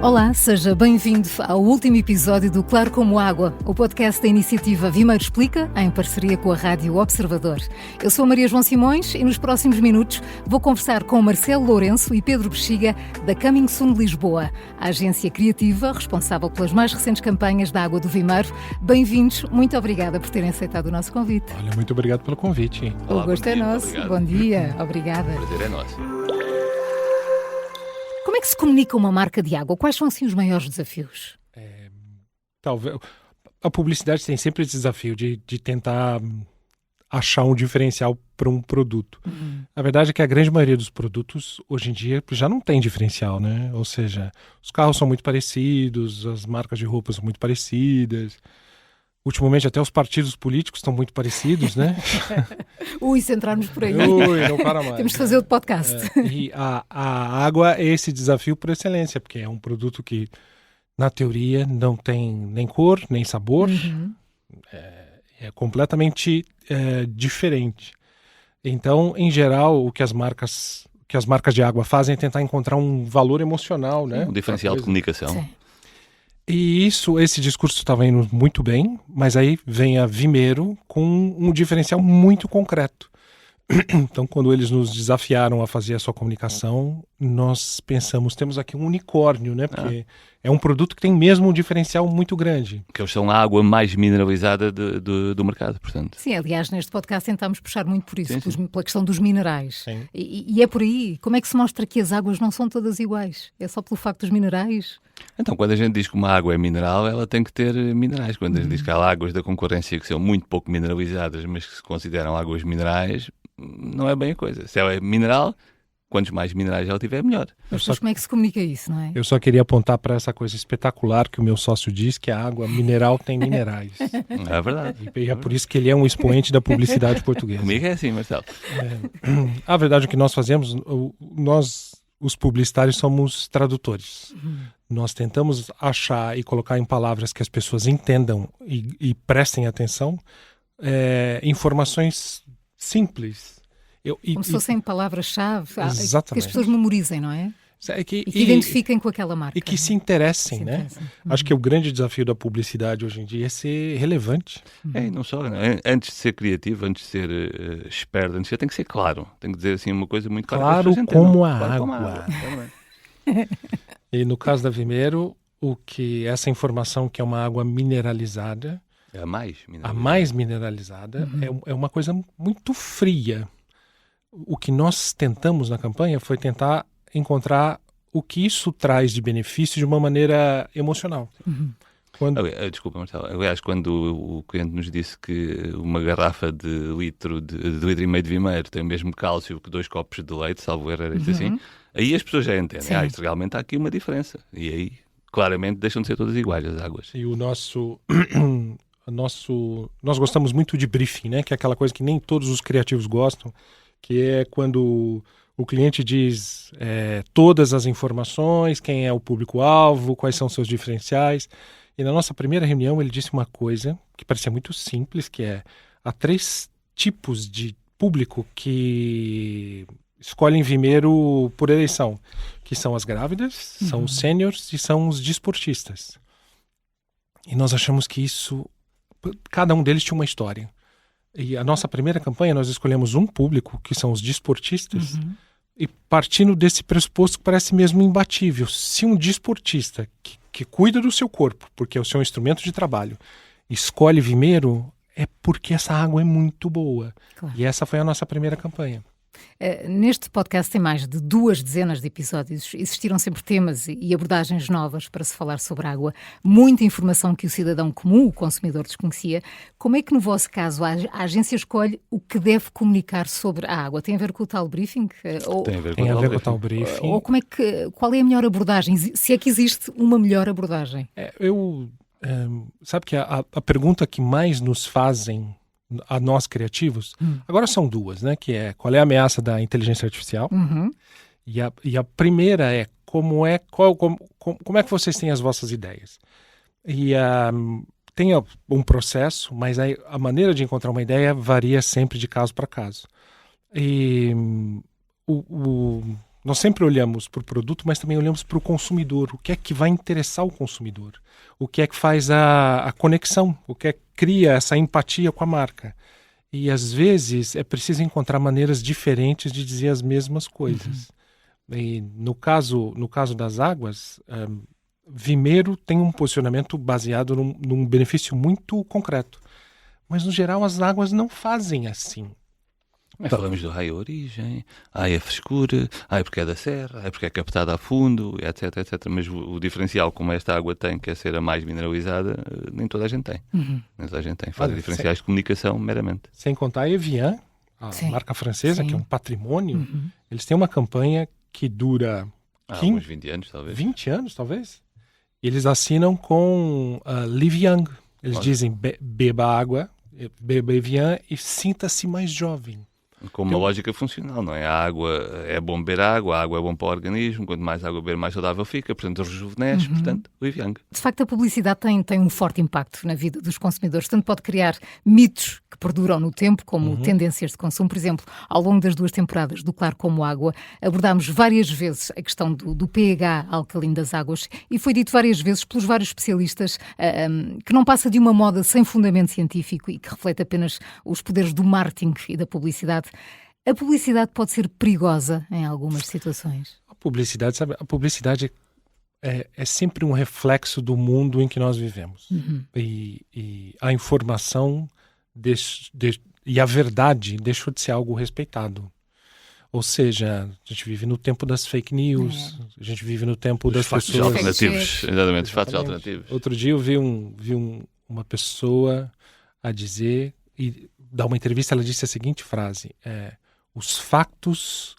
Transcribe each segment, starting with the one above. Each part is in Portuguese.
Olá, seja bem-vindo ao último episódio do Claro como Água, o podcast da iniciativa Vimeiro Explica, em parceria com a Rádio Observador. Eu sou Maria João Simões e nos próximos minutos vou conversar com Marcelo Lourenço e Pedro Bexiga da Coming Soon Lisboa, a agência criativa responsável pelas mais recentes campanhas da Água do Vimeiro. Bem-vindos, muito obrigada por terem aceitado o nosso convite. Olha, muito obrigado pelo convite. Olá, o gosto é nosso. Bom dia, obrigada. O prazer é nosso. Como é que se comunica uma marca de água? Quais são, assim, os maiores desafios? Talvez a publicidade tem sempre esse desafio de tentar achar um diferencial para um produto. A verdade é que a grande maioria dos produtos, hoje em dia, já não tem diferencial, né? Ou seja, os carros são muito parecidos, as marcas de roupas são muito parecidas. Ultimamente, até os partidos políticos estão muito parecidos, né? Se entrarmos por aí. Não para mais. Temos de fazer outro podcast. E a água é esse desafio por excelência, porque é um produto que, na teoria, não tem nem cor, nem sabor. É completamente diferente. Então, em geral, o que as marcas de água fazem é tentar encontrar um valor emocional, né? Um diferencial de comunicação. Sim. E esse discurso estava indo muito bem, mas aí vem a Vimeiro com um diferencial muito concreto. Então, quando eles nos desafiaram a fazer a sua comunicação, nós pensamos, temos aqui um unicórnio, né? Porque é um produto que tem mesmo um diferencial muito grande. Que eles são a água mais mineralizada do mercado, portanto. Sim, aliás, neste podcast tentámos puxar muito por isso, Sim. pela questão dos minerais. Sim. E é por aí. Como é que se mostra que as águas não são todas iguais? É só pelo facto dos minerais? Então, quando a gente diz que uma água é mineral, ela tem que ter minerais. Quando a gente diz que há águas da concorrência que são muito pouco mineralizadas, mas que se consideram águas minerais, não é bem a coisa. Se ela é mineral, quantos mais minerais ela tiver, melhor. Mas como é que se comunica isso, não é? Eu só queria apontar para essa coisa espetacular que o meu sócio diz, que a água mineral tem minerais. É verdade. E é por isso que ele é um expoente da publicidade portuguesa. Comigo é assim, Marcelo. A verdade é que nós fazemos, nós, os publicitários, somos tradutores. Nós tentamos achar e colocar em palavras que as pessoas entendam e prestem atenção informações simples. Como se fossem palavras-chave que Exatamente. as pessoas memorizem, não é? E que identifiquem com aquela marca. E que se interessem, né? Acho que o grande desafio da publicidade hoje em dia é ser relevante. Não só, né? Antes de ser criativo, antes de ser esperto, tem que ser claro. Tem que dizer assim uma coisa muito clara. Claro como a Claro como água. E no caso da Vimeiro, essa informação que é uma água mineralizada, a mais mineralizada, é uma coisa muito fria. O que nós tentamos na campanha foi tentar encontrar o que isso traz de benefício de uma maneira emocional. Desculpa, Marcelo. Aliás, quando o cliente nos disse que uma garrafa de litro e meio de Vimeiro tem o mesmo cálcio que 2 copos de leite, salvo erro, era isto assim, aí as pessoas já entendem. Isto realmente há aqui uma diferença. E aí, claramente, deixam de ser todas iguais as águas. E nós gostamos muito de briefing, né? Que é aquela coisa que nem todos os criativos gostam, que é quando o cliente diz todas as informações, quem é o público-alvo, quais são seus diferenciais. E na nossa primeira reunião ele disse uma coisa que parecia muito simples, que há 3 tipos de público que escolhem Vimeiro por eleição, que são as grávidas, são os sêniors e são os desportistas. E nós achamos que cada um deles tinha uma história. E a nossa primeira campanha, nós escolhemos um público, que são os desportistas, e partindo desse pressuposto que parece mesmo imbatível. Se um desportista que cuida do seu corpo, porque é o seu instrumento de trabalho, escolhe Vimeiro, é porque essa água é muito boa. Claro. E essa foi a nossa primeira campanha. Neste podcast tem mais de 2 dezenas de episódios. Existiram sempre temas e abordagens novas para se falar sobre água. Muita informação que o cidadão comum, o consumidor, desconhecia. Como é que, no vosso caso, a agência escolhe o que deve comunicar sobre a água? Tem a ver com o tal briefing? Tem a ver com o tal briefing. Ou qual é a melhor abordagem? Se é que existe uma melhor abordagem? Sabe que a pergunta que mais nos fazem a nós criativos, agora são 2, né? Que é qual é a ameaça da inteligência artificial? E a primeira é como é que vocês têm as vossas ideias? E tem um processo, mas a maneira de encontrar uma ideia varia sempre de caso para caso. E nós sempre olhamos para o produto, mas também olhamos para o consumidor. O que é que vai interessar o consumidor? O que é que faz a conexão? O que é que cria essa empatia com a marca? E às vezes é preciso encontrar maneiras diferentes de dizer as mesmas coisas. E no caso das águas, Vimeiro tem um posicionamento baseado num benefício muito concreto. Mas no geral as águas não fazem assim. Falamos do raio origem, a frescura, porque é da serra, porque é captada a fundo, etc, etc. Mas o diferencial, como esta água tem, que é ser a mais mineralizada, nem toda a gente tem. Nem toda a gente tem. Fazem diferenciais de comunicação meramente. Sem contar a Evian, a marca francesa, que é um patrimônio, eles têm uma campanha que dura uns 20 anos, talvez. 20 anos, talvez. E eles assinam com Live Young. Eles dizem, beba água, beba Evian e sinta-se mais jovem. Com uma lógica funcional, não é? A água é bom beber água, a água é bom para o organismo, quanto mais água beber, mais saudável fica, portanto rejuvenesce, portanto, Live Young. De facto, a publicidade tem um forte impacto na vida dos consumidores, tanto pode criar mitos que perduram no tempo, como tendências de consumo. Por exemplo, ao longo das 2 temporadas do Claro como Água, abordámos várias vezes a questão do pH alcalino das águas e foi dito várias vezes pelos vários especialistas que não passa de uma moda sem fundamento científico e que reflete apenas os poderes do marketing e da publicidade. A publicidade pode ser perigosa em algumas situações? A publicidade é sempre um reflexo do mundo em que nós vivemos. E a informação e a verdade deixou de ser algo respeitado. Ou seja, a gente vive no tempo das fake news, a gente vive no tempo das pessoas... alternativos, exatamente, os fatos alternativos. Outro dia eu vi uma pessoa a dizer, e dar uma entrevista, ela disse a seguinte frase, os factos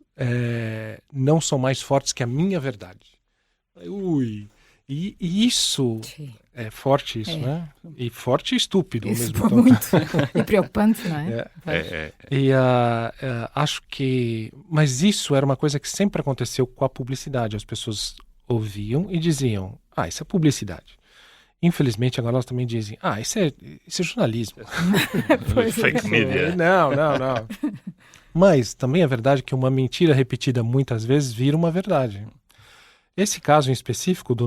não são mais fortes que a minha verdade. E isso é forte, né? E forte e estúpido isso ao mesmo tempo. Muito. E preocupante, não é? E acho que... Mas isso era uma coisa que sempre aconteceu com a publicidade. As pessoas ouviam e diziam, isso é publicidade. Infelizmente, agora elas também dizem, isso é jornalismo. Fake media. Não. Mas também é verdade que uma mentira repetida muitas vezes vira uma verdade. Esse caso em específico de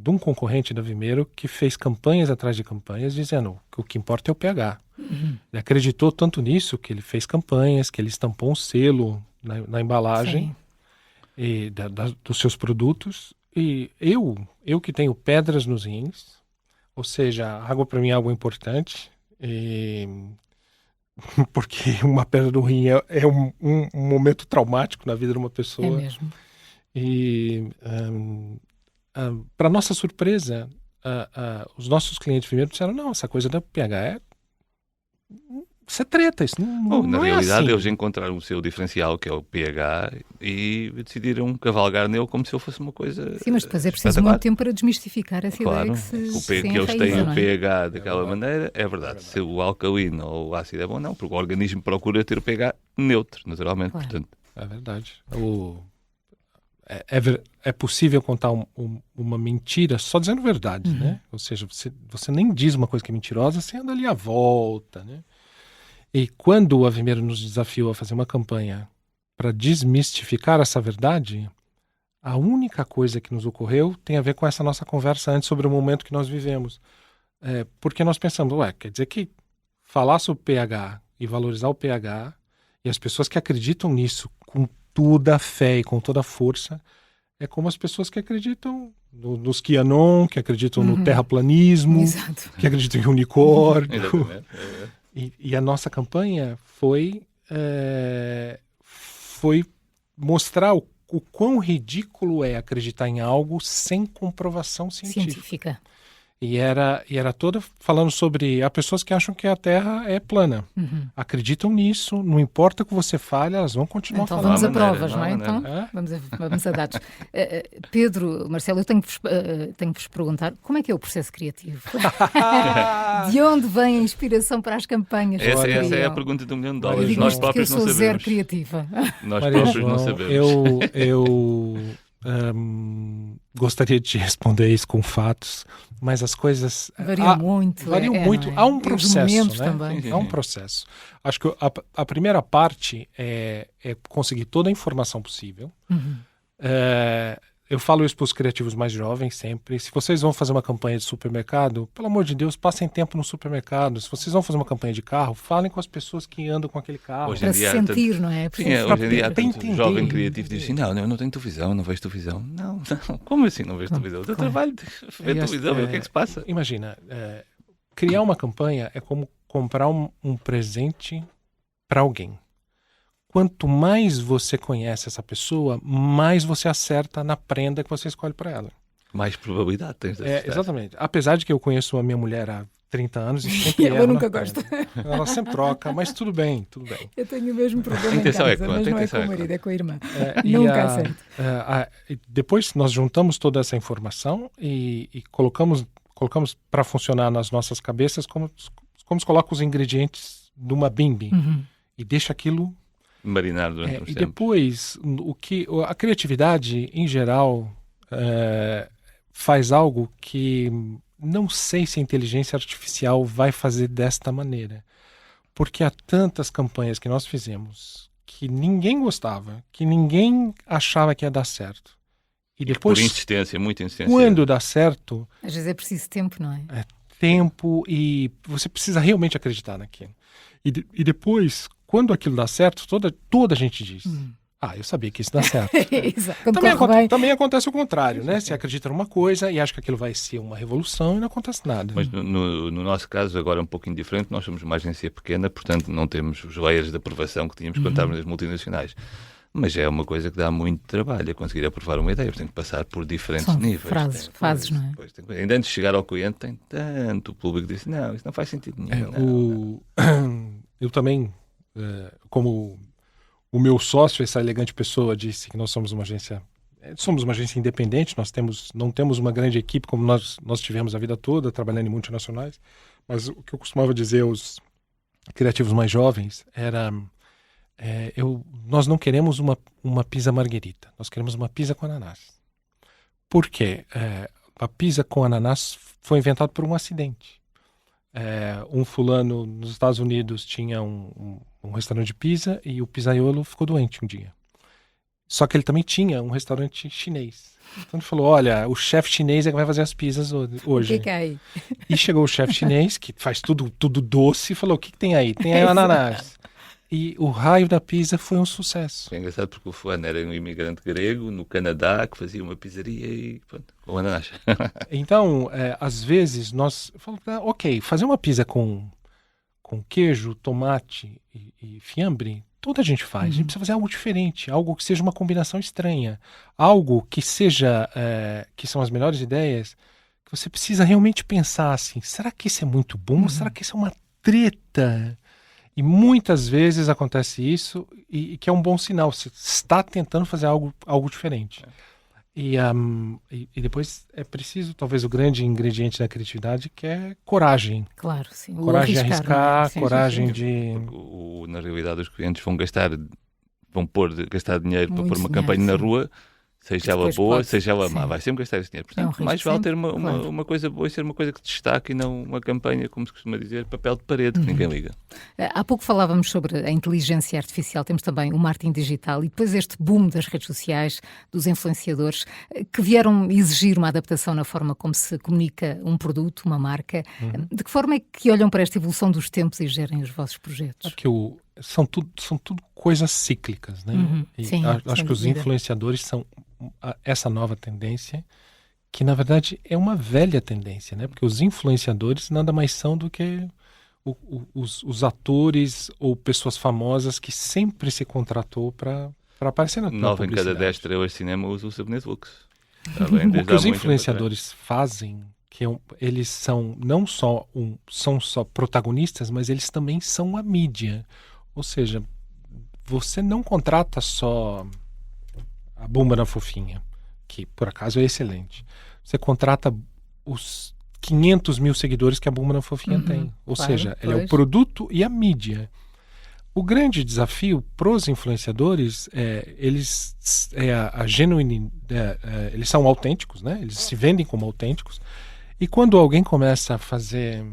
um concorrente da Vimeiro que fez campanhas atrás de campanhas dizendo que o que importa é o pH. Ele acreditou tanto nisso que ele fez campanhas, que ele estampou um selo na embalagem dos seus produtos. E eu que tenho pedras nos rins, ou seja, a água para mim é algo importante, porque uma pedra no rim é um momento traumático na vida de uma pessoa. É mesmo. E, para nossa surpresa, os nossos clientes primeiro disseram, não, essa coisa da pH isso é treta, isso não na é realidade, assim. Eles encontraram o seu diferencial, que é o pH, e decidiram cavalgar nele como se ele fosse uma coisa. Sim, mas depois é preciso muito tempo para desmistificar essa ideia que eles têm o pH daquela maneira, é verdade. Se o alcalino ou o ácido é bom, não, porque o organismo procura ter o pH neutro, naturalmente. Claro. Portanto. É verdade. É possível contar uma mentira só dizendo verdade, né? Ou seja, você nem diz uma coisa que é mentirosa, você anda ali à volta, né? E quando a Vimeiro nos desafiou a fazer uma campanha para desmistificar essa verdade, a única coisa que nos ocorreu tem a ver com essa nossa conversa antes sobre o momento que nós vivemos. Porque nós pensamos, quer dizer que falar sobre o pH e valorizar o pH, e as pessoas que acreditam nisso com toda a fé e com toda a força, é como as pessoas que acreditam nos QAnon, que acreditam no terraplanismo, Exato. que acreditam em unicórnio. E a nossa campanha foi mostrar o quão ridículo é acreditar em algo sem comprovação científica. E era toda falando sobre as pessoas que acham que a Terra é plana. Acreditam nisso, não importa o que você fale, elas vão continuar falando. Então vamos a provas, não é? Então, vamos a dados. Pedro, Marcelo, eu tenho que vos perguntar, como é que é o processo criativo? De onde vem a inspiração para as campanhas? Essa é a pergunta de $1 milhão. Nós próprios não sabemos. Eu sou zero criativa. Nós próprios não sabemos. Eu gostaria de responder isso com fatos. mas as coisas variam muito. Variam muito. Há um processo, né? Também. Há um processo. Acho que a primeira parte é conseguir toda a informação possível. Eu falo isso para os criativos mais jovens sempre. Se vocês vão fazer uma campanha de supermercado, pelo amor de Deus, passem tempo no supermercado. Se vocês vão fazer uma campanha de carro, falem com as pessoas que andam com aquele carro. Para se sentir, não é? Sim, hoje em dia há tanto jovem criativo que diz assim, não, eu não tenho televisão, não vejo televisão. Não, como assim não vejo televisão? O teu trabalho é ver televisão, ver o que é que se passa. Imagina, criar uma campanha é como comprar um presente para alguém. Quanto mais você conhece essa pessoa, mais você acerta na prenda que você escolhe para ela. Mais probabilidade tens de acertar. Exatamente. Apesar de que eu conheço a minha mulher há 30 anos e sempre ela nunca gosta. Ela sempre troca, mas tudo bem. Eu tenho o mesmo problema em casa, mas não é com o marido, é com a irmã. Nunca acerto. Depois nós juntamos toda essa informação e colocamos para funcionar nas nossas cabeças como se coloca os ingredientes de uma bimbi e deixa aquilo marinar durante um tempo. E depois, a criatividade, em geral, faz algo que não sei se a inteligência artificial vai fazer desta maneira. Porque há tantas campanhas que nós fizemos que ninguém gostava, que ninguém achava que ia dar certo. E depois, por insistência, muita insistência. Quando dá certo... Às vezes é preciso tempo, não é? É tempo e você precisa realmente acreditar naquilo. E depois... Quando aquilo dá certo, toda a gente diz, eu sabia que isso dá certo. Também acontece o contrário, né? Você acredita numa coisa e acha que aquilo vai ser uma revolução e não acontece nada. Mas no nosso caso, agora é um pouquinho diferente, nós somos uma agência pequena, portanto não temos os layers de aprovação que tínhamos quando estávamos nas multinacionais. Mas é uma coisa que dá muito trabalho a conseguir aprovar uma ideia, tem que passar por diferentes níveis. Fases, não é? Ainda antes de chegar ao cliente tem tanto, o público diz, não, isso não faz sentido nenhum. Eu também... como o meu sócio, essa elegante pessoa, disse que nós somos uma agência independente, não temos uma grande equipe como nós tivemos a vida toda trabalhando em multinacionais, mas o que eu costumava dizer aos criativos mais jovens era nós não queremos uma pizza marguerita, nós queremos uma pizza com ananás. Por quê? A pizza com ananás foi inventada por um acidente. Um fulano nos Estados Unidos tinha um restaurante de pizza e o pizzaiolo ficou doente um dia. Só que ele também tinha um restaurante chinês. Então ele falou, olha, o chefe chinês é que vai fazer as pizzas hoje. O que é aí? E chegou o chefe chinês, que faz tudo doce, e falou, o que tem aí? Tem aí o ananás. E o raio da pizza foi um sucesso. É engraçado porque o fulano era um imigrante grego no Canadá que fazia uma pizzaria e pronto, com ananás. Então, às vezes, nós falamos, ok, fazer uma pizza com queijo, tomate e fiambre, toda a gente faz. A gente precisa fazer algo diferente, algo que seja uma combinação estranha, algo que seja, que são as melhores ideias, que você precisa realmente pensar assim, será que isso é muito bom? Ou será que isso é uma treta? E muitas vezes acontece isso e que é um bom sinal. Você está tentando fazer algo diferente. E depois é preciso, talvez, o grande ingrediente da criatividade, que é coragem. Claro, sim. Coragem de arriscar, sim, coragem sim. de... Na realidade, os clientes vão gastar dinheiro para pôr uma campanha na rua, seja ela boa, seja ela má, vai sempre gastar esse dinheiro. Portanto, mais vale ter uma coisa boa e ser uma coisa que destaque e não uma campanha, como se costuma dizer, papel de parede, que ninguém liga. Há pouco falávamos sobre a inteligência artificial, temos também o marketing digital e depois este boom das redes sociais, dos influenciadores, que vieram exigir uma adaptação na forma como se comunica um produto, uma marca. De que forma é que olham para esta evolução dos tempos e gerem os vossos projetos? São tudo coisas cíclicas, né? Sim, acho que os influenciadores são essa nova tendência, que na verdade é uma velha tendência, né? Porque os influenciadores nada mais são do que os atores ou pessoas famosas que sempre se contratou para aparecer na publicidade. 9 em cada 10 estrelas de cinema usam o sabonete Lux. O que os influenciadores fazem, eles são não só são só protagonistas, mas eles também são a mídia. Ou seja, você não contrata só a Bomba na Fofinha, que por acaso é excelente. Você contrata os 500 mil seguidores que a Bomba na Fofinha tem. Ou seja, ele é o produto e a mídia. O grande desafio para os influenciadores eles são autênticos, né? Eles se vendem como autênticos E quando alguém começa a fazer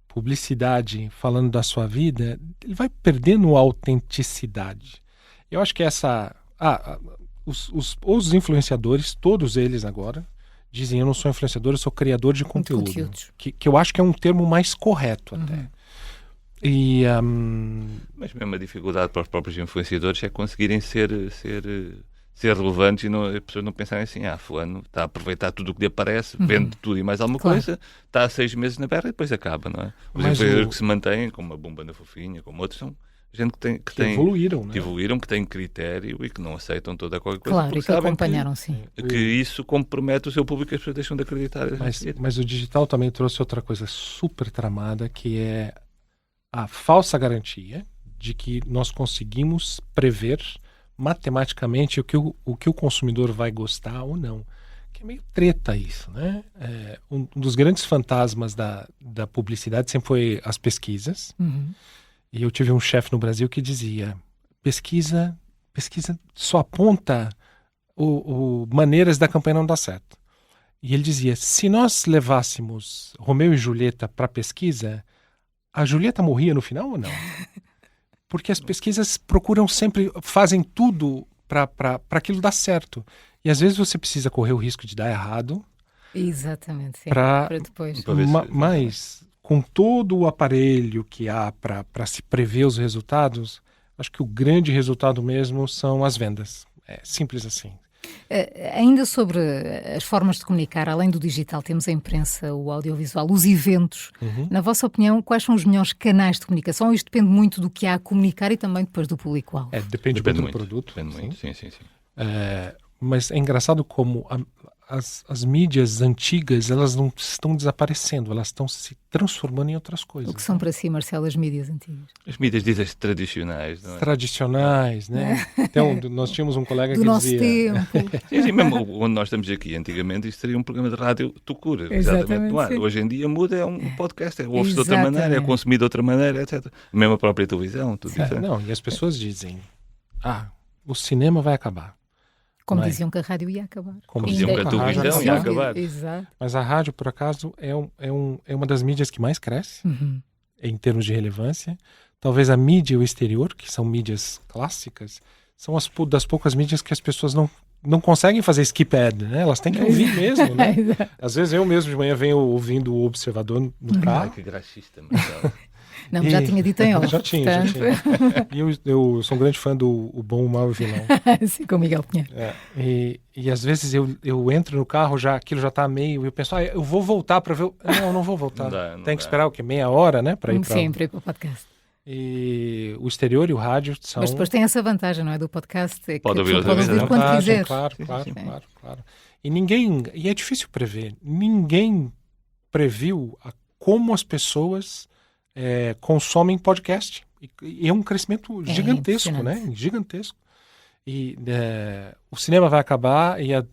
publicidade falando da sua vida, ele vai perdendo a autenticidade. Eu acho que os influenciadores, todos eles agora, dizem: eu não sou influenciador, eu sou criador de conteúdo. Que eu acho que é um termo mais correto até. Mas mesmo a dificuldade para os próprios influenciadores é conseguirem ser relevantes e as pessoas não pensarem assim: fulano está a aproveitar tudo o que lhe aparece, vende tudo e mais alguma coisa, está há 6 meses na berra e depois acaba, não é? Os influenciadores que se mantêm, como a Bomba da Fofinha, como outros, são gente que evoluíram, que evoluíram, que têm critério e que não aceitam toda qualquer coisa. Claro, e que acompanharam, sim. Que isso compromete o seu público e as pessoas deixam de acreditar. Mas o digital também trouxe outra coisa super tramada, que é a falsa garantia de que nós conseguimos prever matematicamente o que o consumidor vai gostar ou não. Que é meio treta isso, né? Um dos grandes fantasmas da publicidade sempre foi as pesquisas. E eu tive um chefe no Brasil que dizia: pesquisa só aponta maneiras da campanha não dar certo. E ele dizia: se nós levássemos Romeu e Julieta para pesquisa, a Julieta morria no final ou não? Porque as pesquisas fazem tudo para aquilo dar certo. E às vezes você precisa correr o risco de dar errado. Exatamente, sim. Para depois. Mas com todo o aparelho que há para se prever os resultados, acho que o grande resultado mesmo são as vendas. É simples assim. Ainda sobre as formas de comunicar, além do digital, temos a imprensa, o audiovisual, os eventos. Na vossa opinião, quais são os melhores canais de comunicação? Isto depende muito do que há a comunicar e também depois do público-alvo. Depende muito do produto. Depende muito, sim. Mas é engraçado como as mídias antigas, elas não estão desaparecendo, elas estão se transformando em outras coisas. O que são para si, Marcelo, as mídias antigas? As mídias dizem tradicionais, não é? Tradicionais, né? Então, nós tínhamos um colega que dizia... Do nosso tempo. Sim, mesmo onde nós estamos aqui, antigamente, isto seria um programa de rádio tucura, exatamente no ar. Hoje em dia muda, é um podcast, ouve-se de outra maneira, é consumido de outra maneira, etc. Mesmo a própria televisão, tudo isso. Não, e as pessoas dizem: o cinema vai acabar. Como diziam que a rádio ia acabar. Como diziam que a televisão ia acabar. Exato. Mas a rádio, por acaso, é uma das mídias que mais cresce em termos de relevância. Talvez a mídia e o exterior, que são mídias clássicas, são das poucas mídias que as pessoas não conseguem fazer skip ad, né? Elas têm que ouvir mesmo, né? Às vezes eu mesmo de manhã venho ouvindo o Observador no carro. Que graxista, Marcelo. Não, já tinha dito em off. Já tinha. E eu sou um grande fã do O Bom, o Mau e o Vilão. Sim, com Miguel Pinheiro. E às vezes eu entro no carro, aquilo já está meio... E eu penso, eu vou voltar para ver... Não vou voltar. Tem que esperar o quê? Meia hora, né? Para ir para... Sim, para ir para o podcast. E o exterior e o rádio são... Mas depois tem essa vantagem, não é? Do podcast. É que pode ouvir quando quiser. Claro. E é difícil prever. Ninguém previu como as pessoas... consomem podcast e é um crescimento gigantesco, né? Gigantesco. E o cinema vai acabar e há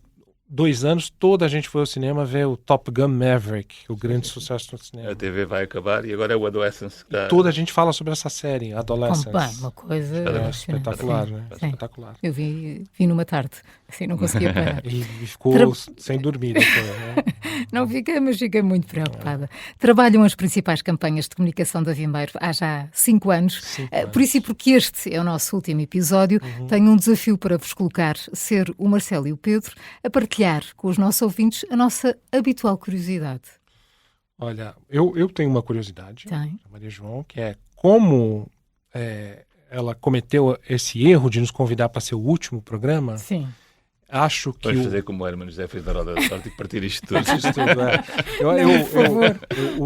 2 anos toda a gente foi ao cinema ver o Top Gun Maverick, o grande sucesso no cinema. A TV vai acabar e agora é o Adolescence. Toda a gente fala sobre essa série, Adolescence. Uma coisa espetacular, né? Espetacular. Eu vi numa tarde, assim não conseguia parar. E ficou sem dormir depois, né? Não fiquei, mas fiquei muito preocupada. Trabalham as principais campanhas de comunicação da Vimeiro há já 5 anos. Por isso e porque este é o nosso último episódio, tenho um desafio para vos colocar, ser o Marcelo e o Pedro, a partilhar com os nossos ouvintes a nossa habitual curiosidade. Olha, eu tenho uma curiosidade, Tem. Maria João, que é como ela cometeu esse erro de nos convidar para ser o último programa. Sim. Acho que Vamos fazer como o Hermano José fez da Roda da Sorte e partir isto tudo.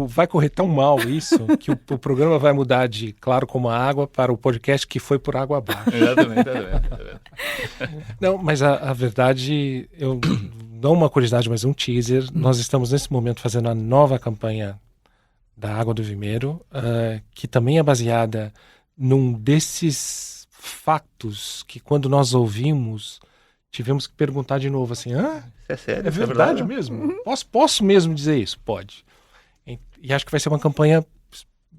Vai correr tão mal isso que o programa vai mudar de Claro Como a Água para o podcast que foi por água abaixo. Exatamente. Não, mas a verdade, eu não uma curiosidade, mas um teaser. Nós estamos nesse momento fazendo a nova campanha da Água do Vimeiro, que também é baseada num desses fatos que quando nós ouvimos... Tivemos que perguntar de novo assim, é sério? É verdade mesmo? Posso mesmo dizer isso? Pode. E acho que vai ser uma campanha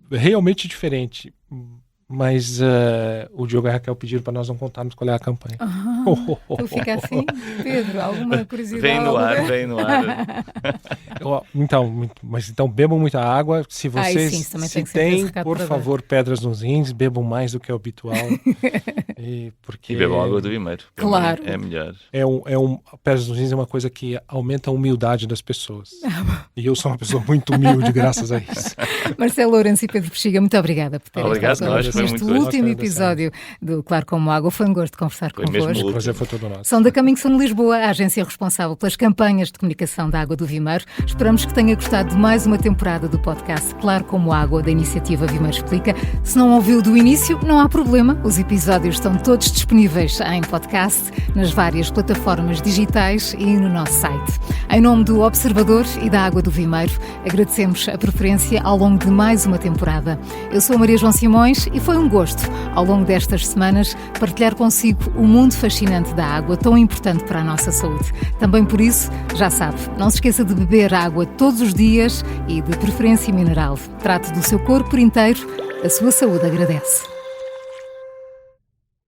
realmente diferente. mas o Diogo e a Raquel pediram para nós não contarmos qual é a campanha. Tu fica assim, Pedro, alguma curiosidade? Vem no ar. Então bebam muita água. Se vocês sim, têm, por favor, pedras nos rins, bebam mais do que é habitual. E bebam água do Vimeiro. Claro. É melhor. Pedras nos rins é uma coisa que aumenta a humildade das pessoas. E eu sou uma pessoa muito humilde graças a isso. Marcelo Lourenço e Pedro Bexiga, muito obrigada por terem estado connosco neste último episódio do Claro Como Água. Foi um gosto de conversar convosco. O prazer foi todo nosso. São da Caminho Sul Lisboa, a agência responsável pelas campanhas de comunicação da Água do Vimeiro. Esperamos que tenha gostado de mais uma temporada do podcast Claro Como Água, da iniciativa Vimeiro Explica. Se não ouviu do início, não há problema. Os episódios estão todos disponíveis em podcast, nas várias plataformas digitais e no nosso site. Em nome do Observador e da Água do Vimeiro, agradecemos a preferência ao longo de mais uma temporada. Eu sou a Maria João Simões e foi um gosto, ao longo destas semanas, partilhar consigo o mundo fascinante da água, tão importante para a nossa saúde. Também por isso, já sabe, não se esqueça de beber água todos os dias e de preferência mineral. Trate do seu corpo por inteiro, a sua saúde agradece.